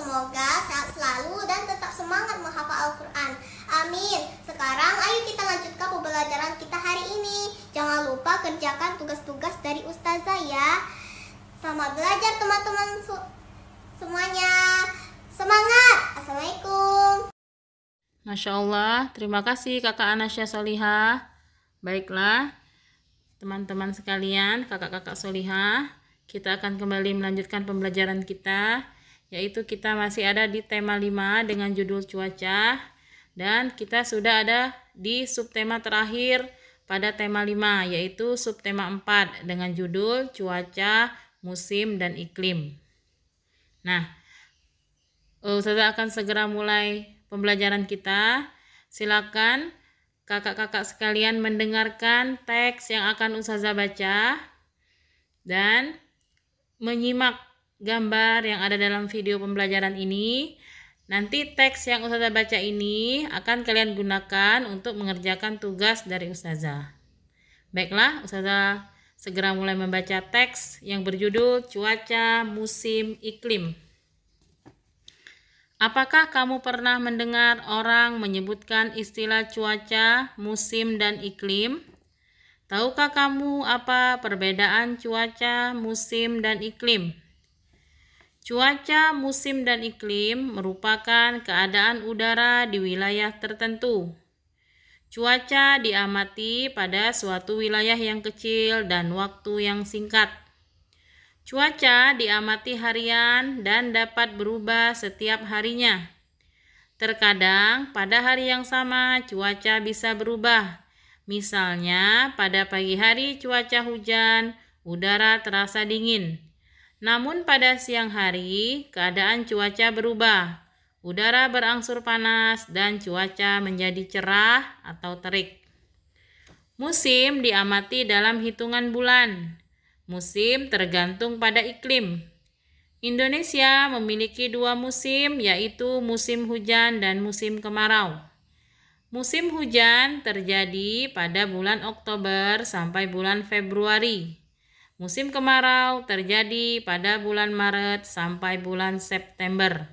Semoga sehat selalu dan tetap semangat menghafal Al-Quran. Amin. Sekarang ayo kita lanjutkan pembelajaran kita hari ini. Jangan lupa kerjakan tugas-tugas dari Ustazah ya. Selamat belajar teman-teman semuanya. Semangat. Assalamualaikum. Masya Allah, terima kasih Kakak Anasya Solihah. Baiklah, teman-teman sekalian, kakak-kakak Solihah, kita akan kembali melanjutkan pembelajaran kita, yaitu kita masih ada di tema 5 dengan judul cuaca, dan kita sudah ada di subtema terakhir pada tema 5, yaitu subtema 4 dengan judul cuaca, musim, dan iklim. Nah, Ustazah akan segera mulai pembelajaran kita. Silakan kakak-kakak sekalian mendengarkan teks yang akan Ustazah baca dan menyimak gambar yang ada dalam video pembelajaran ini. Nanti teks yang Ustazah baca ini akan kalian gunakan untuk mengerjakan tugas dari Ustazah. Baiklah, Ustazah segera mulai membaca teks yang berjudul cuaca, musim, iklim. Apakah kamu pernah mendengar orang menyebutkan istilah cuaca, musim, dan iklim? Tahukah kamu apa perbedaan cuaca, musim, dan iklim? Cuaca, musim, dan iklim merupakan keadaan udara di wilayah tertentu. Cuaca diamati pada suatu wilayah yang kecil dan waktu yang singkat. Cuaca diamati harian dan dapat berubah setiap harinya. Terkadang pada hari yang sama cuaca bisa berubah. Misalnya pada pagi hari cuaca hujan, udara terasa dingin. Namun pada siang hari keadaan cuaca berubah. Udara berangsur panas dan cuaca menjadi cerah atau terik. Musim diamati dalam hitungan bulan. Musim tergantung pada iklim. Indonesia memiliki 2 musim, yaitu musim hujan dan musim kemarau. Musim hujan terjadi pada bulan Oktober sampai bulan Februari. Musim kemarau terjadi pada bulan Maret sampai bulan September.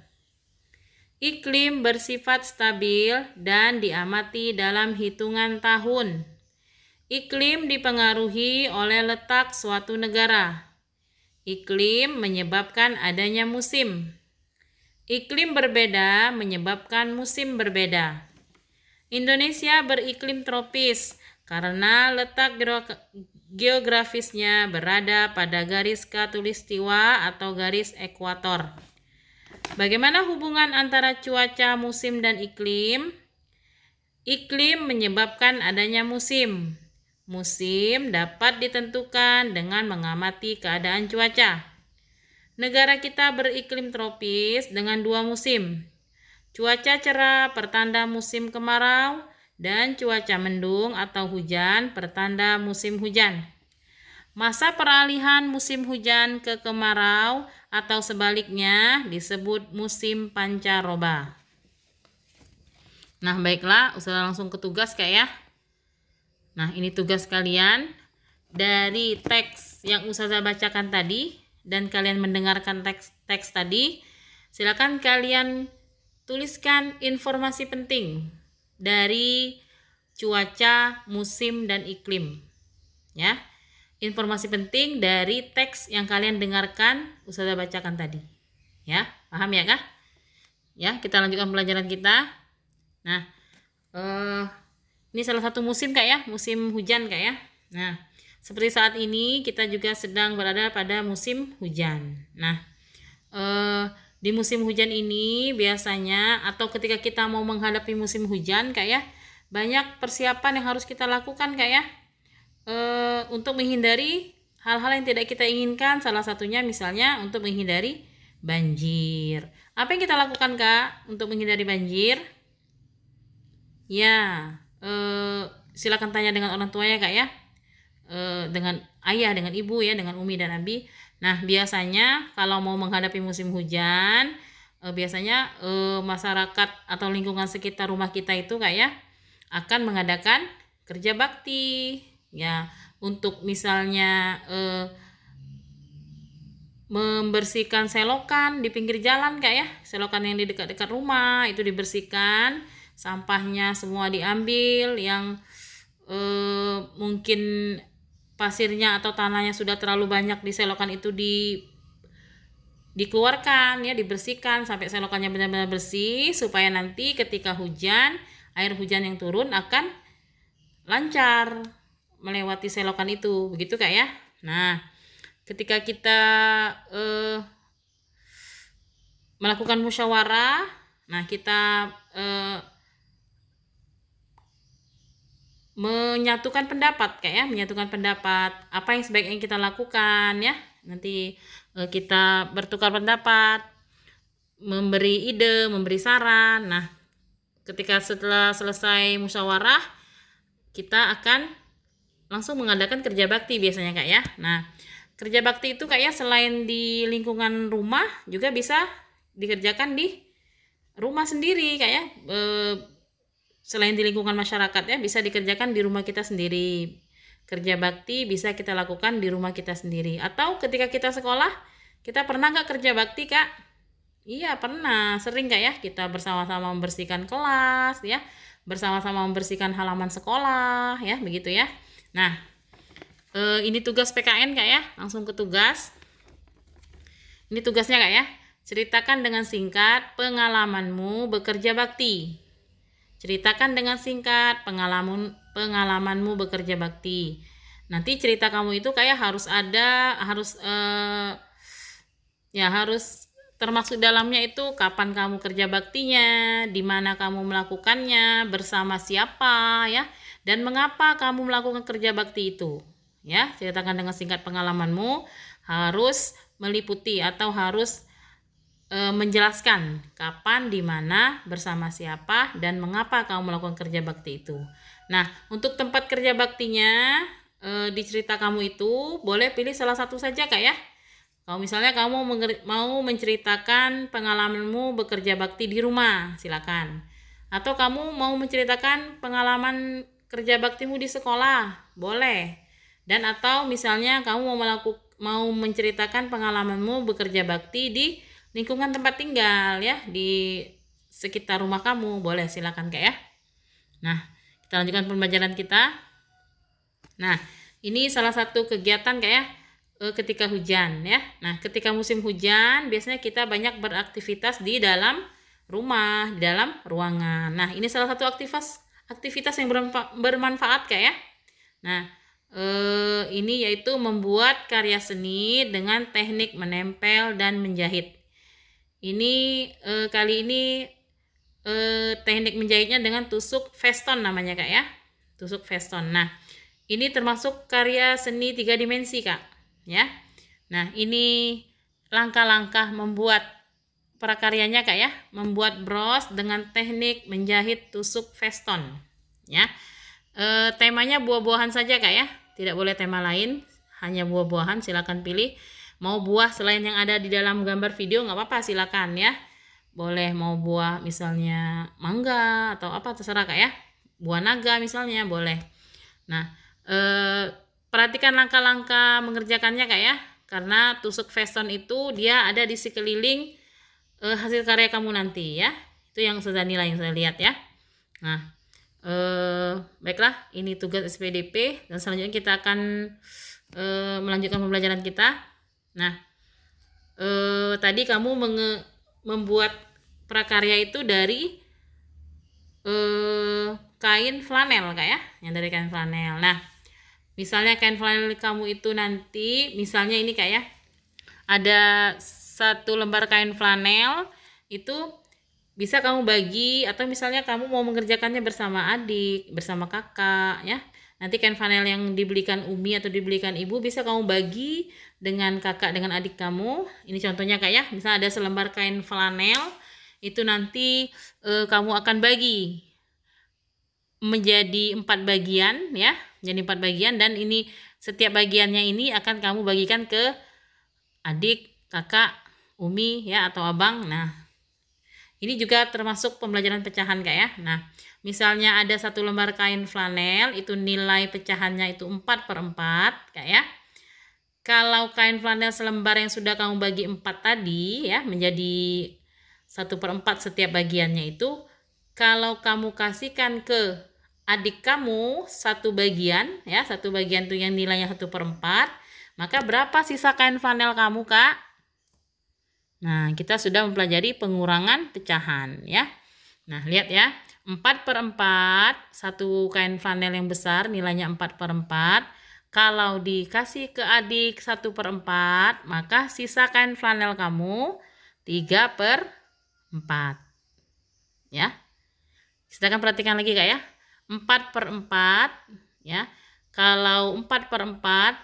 Iklim bersifat stabil dan diamati dalam hitungan tahun. Iklim dipengaruhi oleh letak suatu negara. Iklim menyebabkan adanya musim. Iklim berbeda menyebabkan musim berbeda. Indonesia beriklim tropis karena letak geografisnya berada pada garis khatulistiwa atau garis ekuator. Bagaimana hubungan antara cuaca, musim, dan iklim? Iklim menyebabkan adanya musim. Musim dapat ditentukan dengan mengamati keadaan cuaca. Negara kita beriklim tropis dengan 2 musim. Cuaca cerah pertanda musim kemarau dan cuaca mendung atau hujan pertanda musim hujan. Masa peralihan musim hujan ke kemarau atau sebaliknya disebut musim pancaroba. Nah, baiklah, Ustazah langsung ke tugas ya. Nah, ini tugas kalian dari teks yang Ustazah bacakan tadi dan kalian mendengarkan teks tadi. Silakan kalian tuliskan informasi penting dari cuaca, musim, dan iklim. Ya. Informasi penting dari teks yang kalian dengarkan Ustazah bacakan tadi. Ya, paham ya kah? Ya, kita lanjutkan pelajaran kita. Nah, ini salah satu musim ya, musim hujan ya. Nah, seperti saat ini kita juga sedang berada pada musim hujan. Nah, di musim hujan ini biasanya atau ketika kita mau menghadapi musim hujan ya, banyak persiapan yang harus kita lakukan ya, untuk menghindari hal-hal yang tidak kita inginkan. Salah satunya misalnya untuk menghindari banjir. Apa yang kita lakukan Kak untuk menghindari banjir? Ya, silakan tanya dengan orang tuanya Kak ya, dengan ayah, dengan ibu ya, dengan umi dan abi. Nah, biasanya kalau mau menghadapi musim hujan, biasanya masyarakat atau lingkungan sekitar rumah kita itu Kak ya akan mengadakan kerja bakti ya, untuk misalnya membersihkan selokan di pinggir jalan Kak ya. Selokan yang di dekat-dekat rumah itu dibersihkan, sampahnya semua diambil, yang mungkin pasirnya atau tanahnya sudah terlalu banyak di selokan itu dikeluarkan ya, dibersihkan sampai selokannya benar-benar bersih, supaya nanti ketika hujan, air hujan yang turun akan lancar melewati selokan itu, begitu Kak ya. Nah, ketika kita melakukan musyawarah, nah kita menyatukan pendapat Kak ya, menyatukan pendapat apa yang sebaiknya kita lakukan ya. Nanti kita bertukar pendapat, memberi ide, memberi saran. Nah, ketika setelah selesai musyawarah, kita akan langsung mengadakan kerja bakti biasanya Kak ya. Nah, kerja bakti itu Kak ya, selain di lingkungan rumah juga bisa dikerjakan di rumah sendiri Kak ya. Selain di lingkungan masyarakat ya, bisa dikerjakan di rumah kita sendiri. Kerja bakti bisa kita lakukan di rumah kita sendiri. Atau ketika kita sekolah, kita pernah nggak kerja bakti Kak? Iya pernah, sering Kak ya, kita bersama-sama membersihkan kelas ya, bersama-sama membersihkan halaman sekolah ya, begitu ya. Nah, ini tugas PKN Kak ya, langsung ke tugas. Ini tugasnya Kak ya, ceritakan dengan singkat pengalamanmu bekerja bakti. Ceritakan dengan singkat pengalamanmu bekerja bakti. Nanti cerita kamu itu kayak harus termasuk dalamnya itu kapan kamu kerja baktinya, di mana kamu melakukannya, bersama siapa ya, dan mengapa kamu melakukan kerja bakti itu. Ya, ceritakan dengan singkat pengalamanmu, harus meliputi atau harus menjelaskan kapan, di mana, bersama siapa, dan mengapa kamu melakukan kerja bakti itu. Nah, untuk tempat kerja baktinya di cerita kamu itu boleh pilih salah satu saja Kak ya. Kalau misalnya kamu mau menceritakan pengalamanmu bekerja bakti di rumah, silakan. Atau kamu mau menceritakan pengalaman kerja baktimu di sekolah, boleh. Dan atau misalnya kamu mau menceritakan pengalamanmu bekerja bakti di lingkungan tempat tinggal ya, di sekitar rumah kamu, boleh, silakan Kak ya. Nah, kita lanjutkan pembelajaran kita. Nah, ini salah satu kegiatan Kak ya, ketika hujan ya. Nah, ketika musim hujan biasanya kita banyak beraktivitas di dalam rumah, di dalam ruangan. Nah, ini salah satu aktivitas yang bermanfaat Kak ya. Nah, ini yaitu membuat karya seni dengan teknik menempel dan menjahit. Ini kali ini teknik menjahitnya dengan tusuk Feston namanya Kak ya, tusuk Feston. Nah, ini termasuk karya seni 3 dimensi Kak ya. Nah, ini langkah-langkah membuat prakaryanya Kak ya, membuat bros dengan teknik menjahit tusuk Feston ya. Temanya buah-buahan saja Kak ya, tidak boleh tema lain, hanya buah-buahan. Silakan pilih mau buah selain yang ada di dalam gambar video, nggak apa-apa, silakan ya. Boleh mau buah misalnya mangga atau apa, terserah Kak ya, buah naga misalnya boleh. Nah, perhatikan langkah-langkah mengerjakannya Kak ya, karena tusuk Feston itu dia ada di sekeliling hasil karya kamu nanti ya. Itu yang sudah nilai yang saya lihat ya. Nah, baiklah, ini tugas SPDP dan selanjutnya kita akan melanjutkan pembelajaran kita. Nah, tadi kamu membuat prakarya itu dari kain flanel Kak ya, yang dari kain flanel. Nah, misalnya kain flanel kamu itu nanti, misalnya ini Kak ya, ada 1 lembar kain flanel itu bisa kamu bagi, atau misalnya kamu mau mengerjakannya bersama adik, bersama kakak ya. Nanti kain flanel yang dibelikan Umi atau dibelikan Ibu bisa kamu bagi dengan kakak, dengan adik kamu. Ini contohnya Kak ya, misalnya ada selembar kain flanel, itu nanti kamu akan bagi menjadi 4 bagian ya, menjadi 4 bagian, dan ini setiap bagiannya ini akan kamu bagikan ke adik, kakak, Umi ya, atau abang. Nah, ini juga termasuk pembelajaran pecahan Kak ya. Nah, misalnya ada 1 lembar kain flanel, itu nilai pecahannya itu 4/4 Kak ya. kalau kain flanel selembar yang sudah kamu bagi 4 tadi ya, menjadi 1/4 setiap bagiannya itu, kalau kamu kasihkan ke adik kamu satu bagian ya, satu bagian tuh yang nilainya 1/4, maka berapa sisa kain flanel kamu, Kak? Nah, kita sudah mempelajari pengurangan pecahan ya. Nah, lihat ya, 4/4, satu kain flanel yang besar nilainya 4/4. Kalau dikasih ke adik 1/4, maka sisa kain flanel kamu 3/4 ya. Silakan perhatikan lagi, Kak ya. 4/4 ya. Kalau 4/4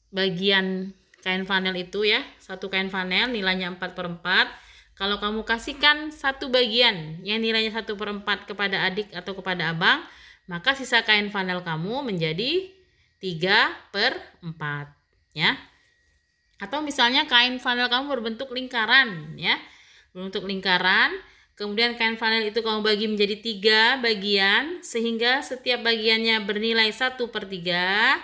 bagian kain flanel itu ya, satu kain flanel nilainya 4/4. Kalau kamu kasihkan satu bagian yang nilainya 1/4 kepada adik atau kepada abang, maka sisa kain flanel kamu menjadi 3/4 ya. Atau misalnya kain flanel kamu berbentuk lingkaran ya, berbentuk lingkaran, kemudian kain flanel itu kamu bagi menjadi 3 bagian sehingga setiap bagiannya bernilai 1/3,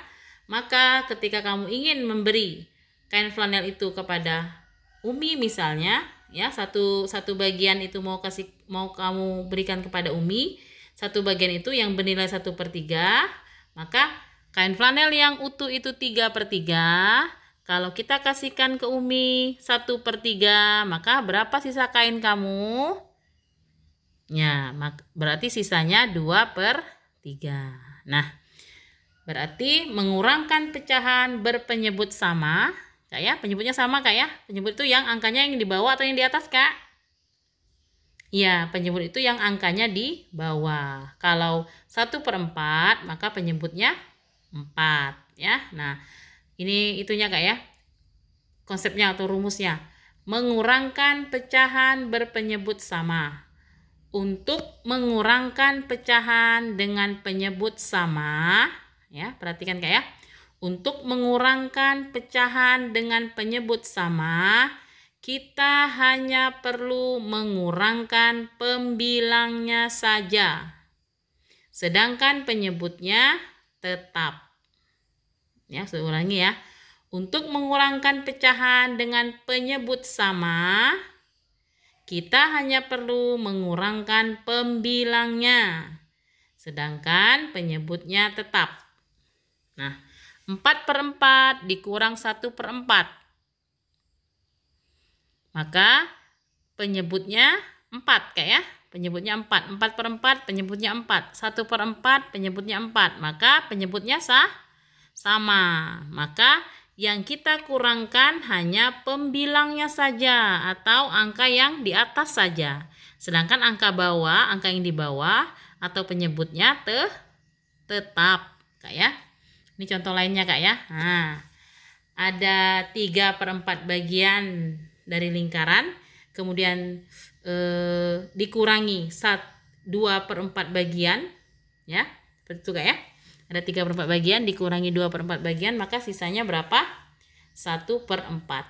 maka ketika kamu ingin memberi kain flanel itu kepada Umi misalnya ya, satu bagian itu mau kamu berikan kepada Umi, satu bagian itu yang bernilai 1/3, maka kain flanel yang utuh itu 3/3. Kalau kita kasihkan ke Umi 1/3, maka berapa sisa kain kamu? Ya, berarti sisanya 2/3. Nah, berarti mengurangkan pecahan berpenyebut sama. Kak ya, penyebutnya sama, Kak ya. Penyebut itu yang angkanya yang di bawah atau yang di atas, Kak? Ya, penyebut itu yang angkanya di bawah. Kalau 1/4, maka penyebutnya 4 ya. Nah, ini itunya, Kak ya. Konsepnya atau rumusnya. Mengurangkan pecahan berpenyebut sama. Untuk mengurangkan pecahan dengan penyebut sama, ya, perhatikan, Kak ya. Untuk mengurangkan pecahan dengan penyebut sama, kita hanya perlu mengurangkan pembilangnya saja. Sedangkan penyebutnya tetap. Ya, saya ulangi ya. Untuk mengurangkan pecahan dengan penyebut sama, kita hanya perlu mengurangkan pembilangnya. Sedangkan penyebutnya tetap. Nah, 4/4 dikurang 1/4. Maka penyebutnya 4, Kak ya. Penyebutnya 4. 4/4 penyebutnya 4. 1/4 penyebutnya 4. Maka penyebutnya sama. Maka yang kita kurangkan hanya pembilangnya saja atau angka yang di atas saja. Sedangkan angka bawah, angka yang di bawah atau penyebutnya tetap, Kak ya. Ini contoh lainnya, Kak ya. Nah, ada 3/4 bagian dari lingkaran, kemudian dikurangi 2/4 bagian, ya, seperti itu, Kak ya. Ada 3/4 bagian dikurangi 2/4 bagian, maka sisanya berapa? 1/4,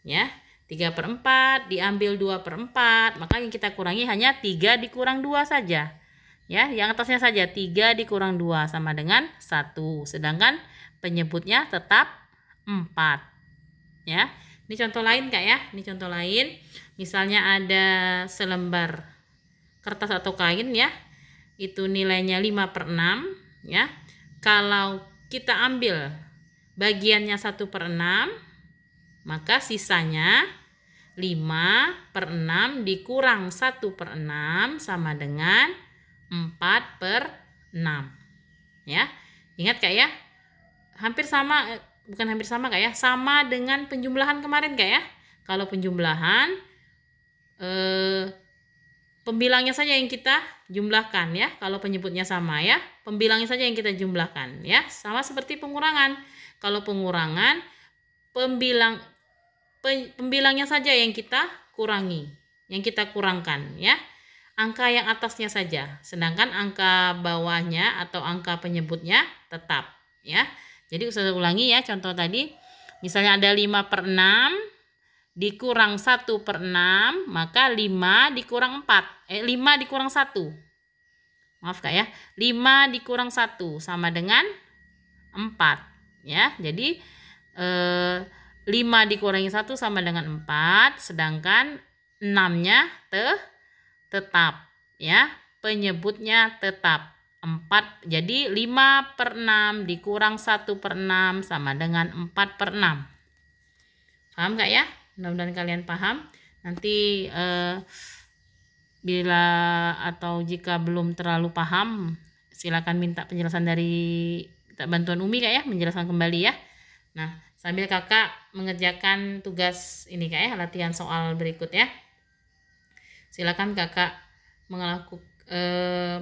ya. 3/4 diambil 2/4, maka yang kita kurangi hanya 3 dikurang 2 saja. Ya, yang atasnya saja 3 dikurang 2 sama dengan 1. Sedangkan penyebutnya tetap 4. Ya. Ini contoh lain, Kak ya. Ini contoh lain. Misalnya ada selembar kertas atau kain ya. Itu nilainya 5/6 ya. Kalau kita ambil bagiannya 1/6, maka sisanya 5/6 dikurang 1/6 sama dengan 4/6 ya. Ingat, Kak ya, hampir sama, bukan hampir sama, Kak ya, sama dengan penjumlahan kemarin, Kak ya. Kalau penjumlahan pembilangnya saja yang kita jumlahkan ya. Kalau penyebutnya sama ya, pembilangnya saja yang kita jumlahkan ya. Sama seperti pengurangan. Kalau pengurangan pembilangnya saja yang kita kurangi, yang kita kurangkan ya. Angka yang atasnya saja, sedangkan angka bawahnya atau angka penyebutnya tetap ya. Jadi saya ulangi ya contoh tadi. Misalnya ada 5/6 dikurang 1/6, maka 5 dikurang 5 dikurang 1. Maaf, Kak ya. 5 dikurang 1 sama dengan 4 ya. Jadi 5 dikurangi 1 sama dengan 4, sedangkan 6-nya tetap ya, penyebutnya tetap 4. Jadi 5/6 dikurang 1/6 sama dengan 4/6. Paham gak ya? Mudah-mudahan kalian paham. Nanti bila atau jika belum terlalu paham, silakan minta penjelasan dari bantuan Umi Kak ya, menjelaskan kembali ya. Nah, sambil kakak mengerjakan tugas ini Kak ya, latihan soal berikut ya. Silakan kakak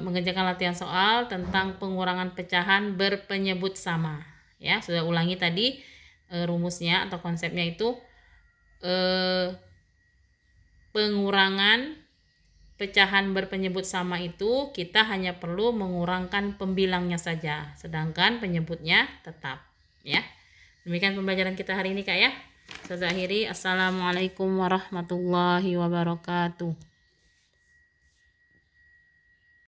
mengerjakan latihan soal tentang pengurangan pecahan berpenyebut sama. Ya, sudah ulangi tadi rumusnya atau konsepnya itu pengurangan pecahan berpenyebut sama itu kita hanya perlu mengurangkan pembilangnya saja, sedangkan penyebutnya tetap ya. Demikian pembelajaran kita hari ini Kak ya. Saya akhiri. Assalamualaikum warahmatullahi wabarakatuh.